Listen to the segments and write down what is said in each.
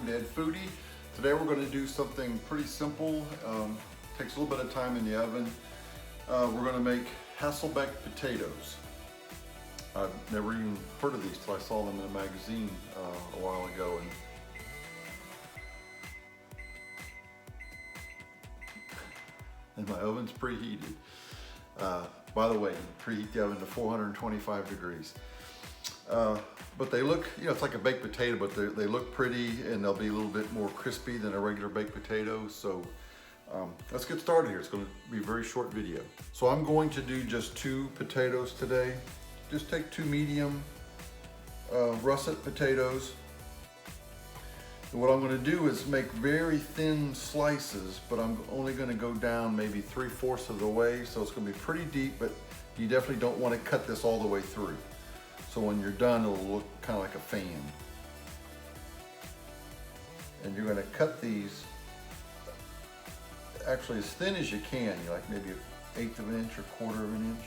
Foodie. Today we're going to do something pretty simple. Takes a little bit of time in the oven. We're going to make Hasselback potatoes. I've never even heard of these till I saw them in a magazine a while ago. And my oven's preheated. By the way, preheat the oven to 425 degrees. But they look, it's like a baked potato, but they look pretty and they'll be a little bit more crispy than a regular baked potato. So let's get started here. It's going to be a very short video. So I'm going to do just 2 potatoes today. Just take 2 medium russet potatoes. And what I'm going to do is make very thin slices, but I'm only going to go down maybe 3/4 of the way. So it's going to be pretty deep, but you definitely don't want to cut this all the way through. So when you're done, it'll look kind of like a fan. And you're going to cut these actually as thin as you can, like maybe 1/8 of an inch or 1/4 of an inch.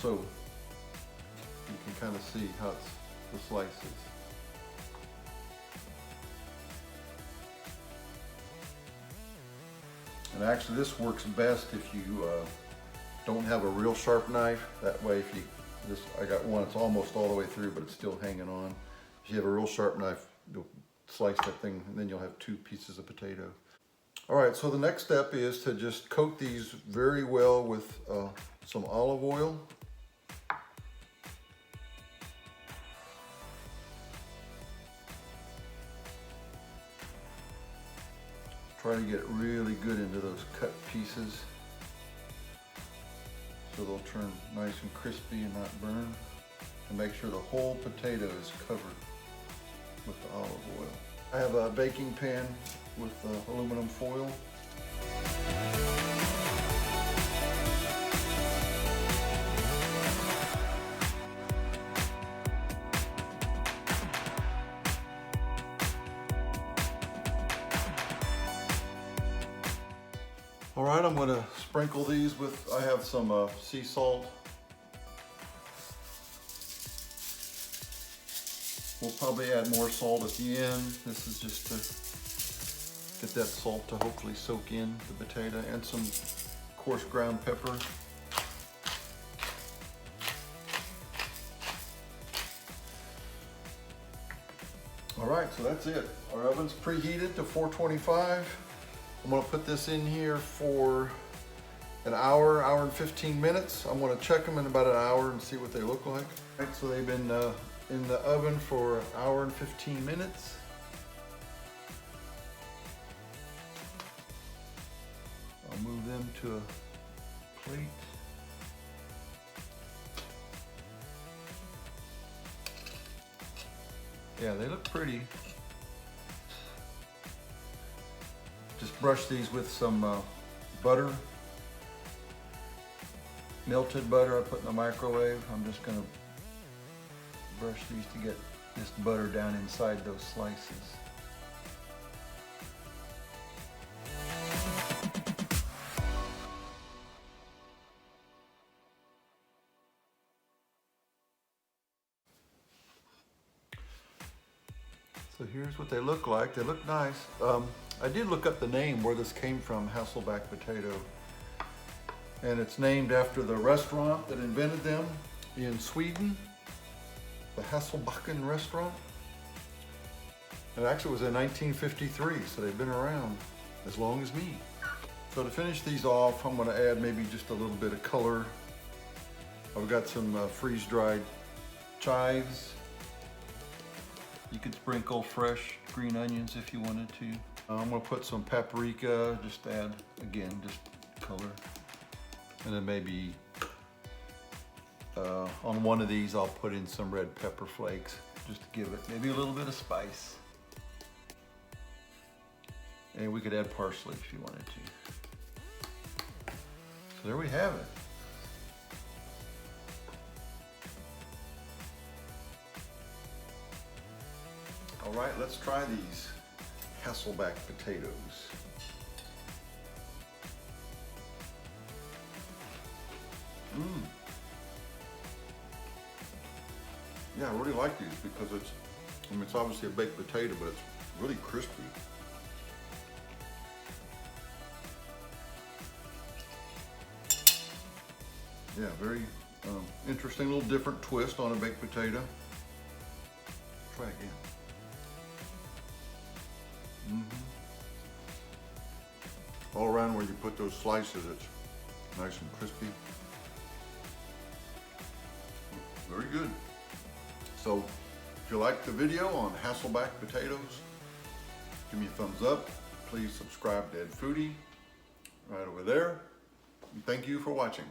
So you can kind of see how it's the slices. And actually this works best if you don't have a real sharp knife. That way if you, I got one that's almost all the way through but it's still hanging on. If you have a real sharp knife, you'll slice that thing and then you'll have 2 pieces of potato. All right, so the next step is to just coat these very well with some olive oil. Try to get really good into those cut pieces so they'll turn nice and crispy and not burn. And make sure the whole potato is covered with the olive oil. I have a baking pan with aluminum foil. All right, I'm going to sprinkle these with, I have some sea salt. We'll probably add more salt at the end. This is just to get that salt to hopefully soak in the potato, and some coarse ground pepper. All right, so that's it. Our oven's preheated to 425. I'm going to put this in here for an hour and 15 minutes. I'm going to check them in about an hour and see what they look like. All right, so they've been in the oven for an hour and 15 minutes. I'll move them to a plate. Yeah, they look pretty. Just brush these with some butter, melted butter I put in the microwave. I'm just going to brush these to get this butter down inside those slices. So here's what they look like. They look nice. I did look up the name where this came from, Hasselback potato. And it's named after the restaurant that invented them in Sweden, the Hasselbacken restaurant. It actually was in 1953, so they've been around as long as me. So to finish these off, I'm going to add maybe just a little bit of color. I've got some freeze-dried chives. You could sprinkle fresh green onions if you wanted to. I'm going to put some paprika, just to add, again, just color. And then maybe on one of these I'll put in some red pepper flakes, just to give it maybe a little bit of spice. And we could add parsley if you wanted to. So there we have it. All right, let's try these. Hasselback potatoes. Yeah, I really like these because it's obviously a baked potato, but it's really crispy. Yeah, very interesting little different twist on a baked potato. Try again. All around where you put those slices, it's nice and crispy. Very good. So if you liked the video on Hasselback potatoes, give me a thumbs up. Please subscribe to Ed Foodie right over there. And thank you for watching.